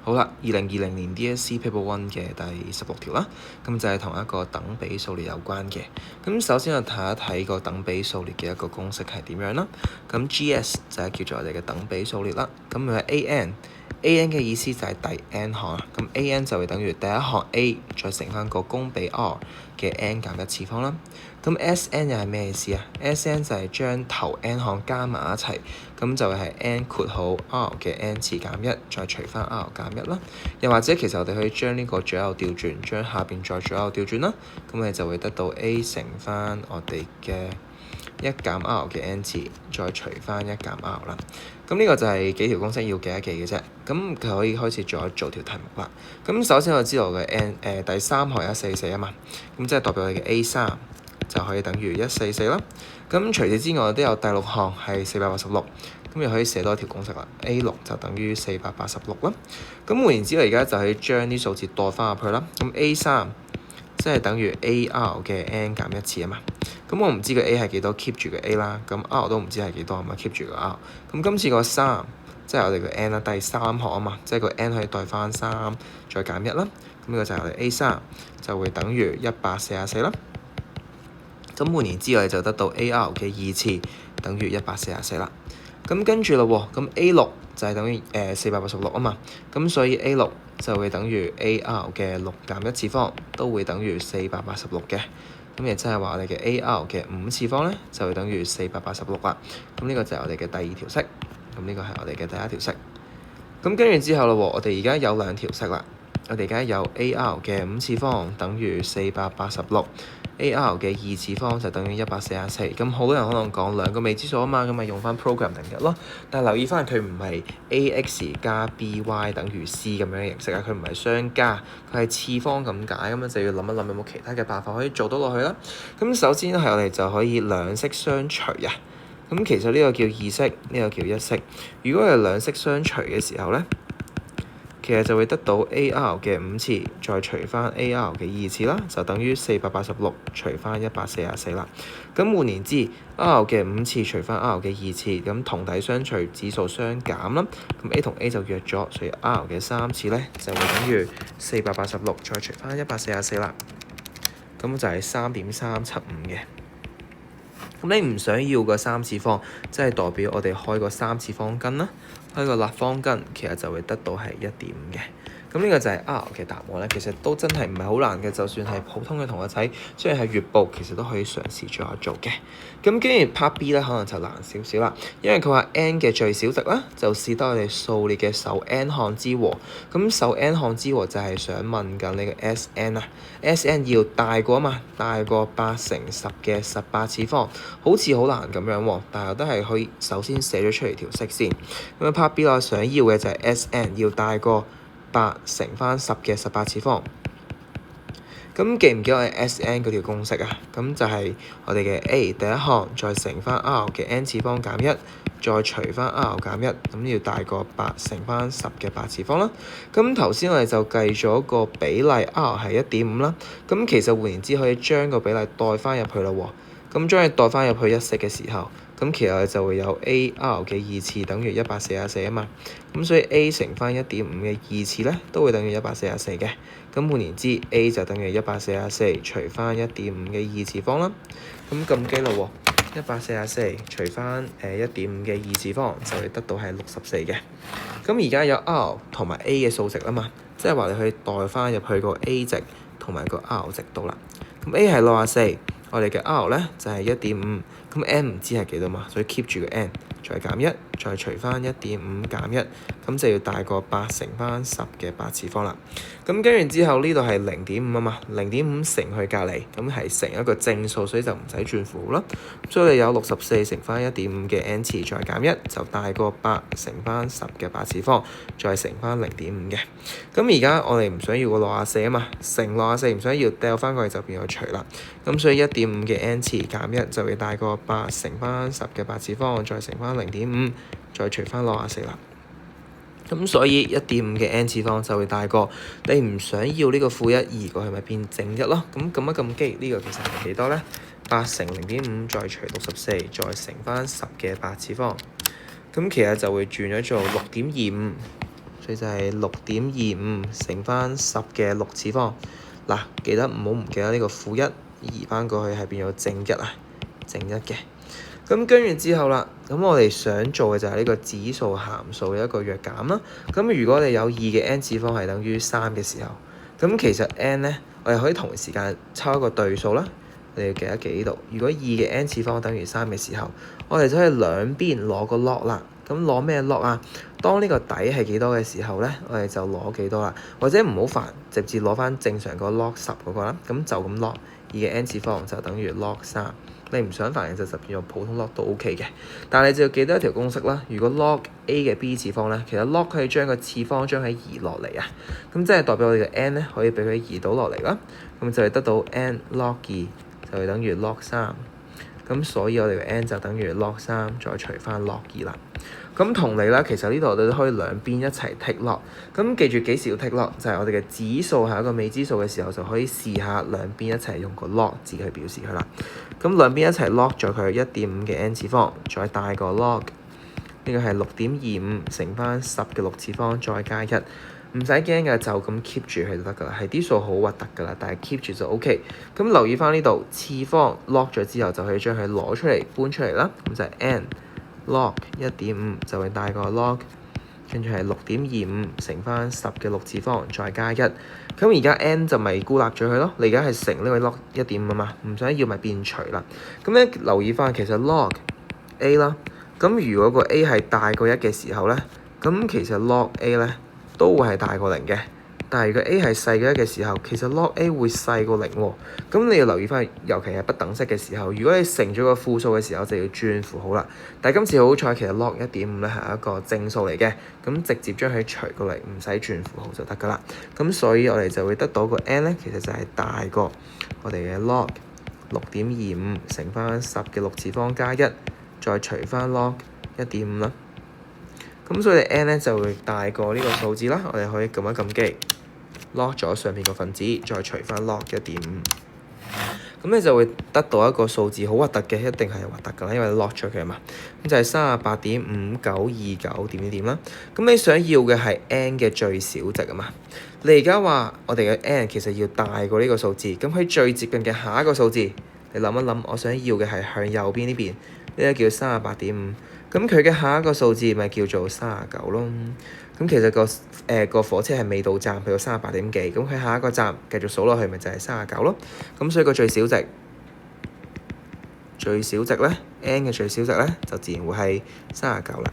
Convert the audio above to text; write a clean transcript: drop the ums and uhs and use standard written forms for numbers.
好啦，2020年 DSE Paper 1嘅第16條啦，咁就係同一個等比數列有關嘅。咁首先我睇一睇個等比數列嘅一個公式係點樣啦。咁 GS 就係叫做我哋嘅等比數列啦。咁佢係 AN 嘅意思就係第 n 項啦。咁 AN 就會等於第一項 A 再乘翻個公比 R 嘅 n 減一次方啦。咁 SN 又係咩意思啊？SN 就係將頭 n 項加埋一齊，咁就係 n 括號 R 嘅 n 次減一，再除翻 R 減一啦。又或者其實我哋可以將呢個左右調轉，將下邊再左右調轉啦，咁你就會得到 A 乘翻我哋嘅一減 R 嘅 n 次，再除翻一減 R 啦。咁呢個就係幾條公式要記一記嘅啫。咁佢可以開始做條題目啦。咁首先我知道嘅 第三項144啊嘛，咁即係代表我哋嘅 A3就可以等於144啦。咁除此之外都有第六項係486，咁又可以寫多一條公式啦。A6就等於486啦。咁換言之，我而家就可以將啲數字代翻入去啦。咁 A3即係等於 AR 嘅 n 減一次啊嘛。咁我唔知個 A 係幾多 keep 住個 A 啦。咁 R 都唔知係幾多，咪 keep 住個 R。咁今次個3即係我哋個 n 啦，第三項啊嘛，即係個 n 可以代翻3再減1啦。咁呢個就係我哋 A3就會等於144啦。咁換言之，我哋就得到 AR 嘅2次等於144啦。咁跟住咯喎，咁 A6就係等於486啊嘛。咁所以 A6就會等於 AR 嘅6減1次方，都會等於486嘅。咁亦即係話我哋嘅 AR 嘅5次方咧，就會等於486啦。咁呢個就係我哋嘅第二條式。咁呢個係我哋嘅第一條式。咁跟住之後咯喎，我哋而家有兩條式啦。我哋而家有 AR 嘅5次方等於486。AR 嘅2次方就等於144，咁好多人可能講兩個未知數啊嘛，咁咪用翻 program 定律咯。但係留意翻佢唔係 AX 加 BY 等於 C 咁樣嘅形式啊，佢唔係相加，佢係次方咁解，咁就要諗一諗有冇其他嘅辦法可以做到落去啦。咁首先係我哋就可以兩式相除啊。咁其實呢個叫二式，呢個叫一式。如果係兩式相除嘅時候咧，其實就會得到 AR 嘅5次再除翻 AR 嘅2次啦，就等於486除翻144啦。咁換言之 ，R 嘅5次除翻 R 嘅2次，咁同體相除，指數相減啦。咁 A 同 A 就約咗，所以 R 嘅3次咧就會等於486再除翻144啦。咁就係3.375嘅。咁你唔想要個3次方，即係代表我哋開個3次方根啦，開個立方根，其實就會得到係1.5嘅。咁呢個就係 R 嘅答案咧，其實都真係唔係好難嘅，就算係普通嘅同學仔，雖然係月報，其實都可以嘗試做一做嘅。咁跟住 Part B 咧，可能就難少少啦，因為佢話 n 嘅最小值啦，就試得我哋數列嘅首 n 項之和。咁首 n 項之和就係想問緊你嘅 SN 啊，SN 要大過啊嘛，大過8乘10嘅18次方，好似好難咁樣喎，但係我都係可以首先寫咗出嚟條式先。咁 Part B 我想要嘅就係 SN 要大過8乘翻10嘅18次方。咁記唔記得我哋 SN 嗰條公式啊？咁就係我哋嘅 A 第一項再乘翻 R 嘅 n 次方減1，再除翻 R 減1，咁要大過8乘翻10嘅8次方啦。咁頭先我哋就計咗個比例 R 係 1.5 啦。咁其實換言之可以將個比例代翻入去啦喎。咁將佢代翻入去一式嘅時候，咁其實就會有 AR 嘅2次等於144啊嘛。咁所以 A 乘翻 1.5 嘅2次咧，都會等於144嘅。咁換言之 ，A 就等於144除翻 1.5 嘅2次方啦。咁撳機咯喎，144除翻1.5嘅2次方，就會得到係64嘅。咁而家有 R 同埋 A 嘅數值啊嘛，即係話你可以代翻入去個 A 值同埋個 R 值度啦。咁 A 係64。我哋嘅 R 咧就係 1.5，咁 n 唔知係幾多嘛，所以 keep 住個 n，再減1，再除翻 1.5 減1，咁就要大過8乘翻10嘅8次方啦。咁跟住之後呢度係 0.5 啊嘛，0.5乘去隔離，咁係乘一個正數，所以就唔使轉符號啦。所以你有64乘翻 1.5 嘅 n 次再減1，就大過8乘翻10嘅8次方，再乘翻 0.5 嘅。咁而家我哋唔想要個64啊嘛，乘64唔想要，掉翻過去就變咗除啦。咁所以1.5嘅 n 次減1就會大過8乘翻10嘅8次方，再乘翻 0.5，再除翻64啦。咁所以1.5嘅 n 次方就會大過你唔想要呢個-1移過去咪變正1咯。咁撳一撳機，呢個其實係幾多咧？8乘0.5再除64，再乘翻10嘅8次方。咁其實就會轉咗做6.25。所以就係6.25乘翻10嘅6次方。嗱，記得唔好唔記得呢個負1移翻過去係變咗正1啊，正1嘅。咁跟住之後啦，咁我哋想做嘅就係呢個指數函數嘅一個約減啦。咁如果你有2嘅 n 次方係等於3嘅時候，咁其實 n 咧，我哋可以同時間抽一個對數啦。你要記得記呢度。如果2嘅 n 次方等於3嘅時候，我哋就可以兩邊攞個 log 啦。咁攞咩 log 啊？當呢個底係幾多嘅時候咧，我哋就攞幾多啦。或者唔好煩，直接攞翻正常個 log 10嗰個啦。咁就咁 log 2嘅 n 次方就等於 log 3。你唔想煩嘅就變咗普通 log 都 OK 嘅。但係你就要記得一條公式啦。如果 log a 嘅 b 次方咧，其實 log 可以將個次方將佢移落嚟啊。咁即係代表我哋嘅 n 咧可以俾佢移到落嚟啦。咁就係得到 n log 2就係等於 log 3。咁所以我哋嘅 n 就等於 log 3再除翻 log 2啦。咁同理啦，其實呢度我哋都可以兩邊一齊剔 log。咁記住幾時要剔 log？就係我哋嘅指數係一個未知數嘅時候，就可以試下兩邊一齊用個 log 字去表示佢啦。咁兩邊一齊 log 咗佢1.5嘅 n 次方，再帶個 log，呢個係6.25乘翻10嘅6次方，再加1。唔使驚嘅，就咁 keep 住佢就得㗎啦。係啲數好核突㗎啦，但係 keep 住就 OK。咁留意翻呢度次方 log 咗之後，就可以將佢攞出嚟搬出嚟啦。咁就係 n log 1.5就會帶個 log， 跟住係6.25乘翻10嘅6次方，再加1。咁而家 n 就咪孤立咗佢咯。你而家係乘呢個 log 1.5啊嘛，唔想要咪變除啦。咁咧留意翻其實 log a 啦，咁如果個 a 係大過1嘅時候咧，咁其實 log a 咧都會係大過0嘅。但係如果 a 係細過1嘅時候，其實 log a 會細過0喎。咁你要留意翻，尤其係不等式嘅時候，如果你乘咗個負數嘅時候，就要轉符號啦。但係今次好彩，其實 log 1.5咧係一個正數嚟嘅，咁直接將佢除過嚟，唔使轉符號就得㗎啦。咁所以我哋就會得到個 n 咧，其實就係大過我哋嘅 log 6.25乘翻10嘅6次方加1，再除翻 log 1.5啦。咁所以 n 咧就會大過呢個數字啦。我哋可以撳一撳機，log 咗上面個分子，再除翻 log 1.5。咁你就會得到一個數字，好核突嘅，一定係核突㗎啦，因為你 log 咗佢啊嘛。咁就係38.5929點點點啦。咁你想要嘅係 n 嘅最小值啊嘛。你而家話我哋嘅 n 其實要大過呢個數字，咁佢最接近嘅下一個數字，你諗一諗，我想要嘅係向右邊呢邊，呢個叫38.5。咁佢嘅下一個數字咪叫做39咯。咁其實個火車係未到站，去到38點幾，咁佢下一個站繼續數落去，咪就係39咯。咁所以個最小值咧 n 嘅最小值咧就自然會係39啦。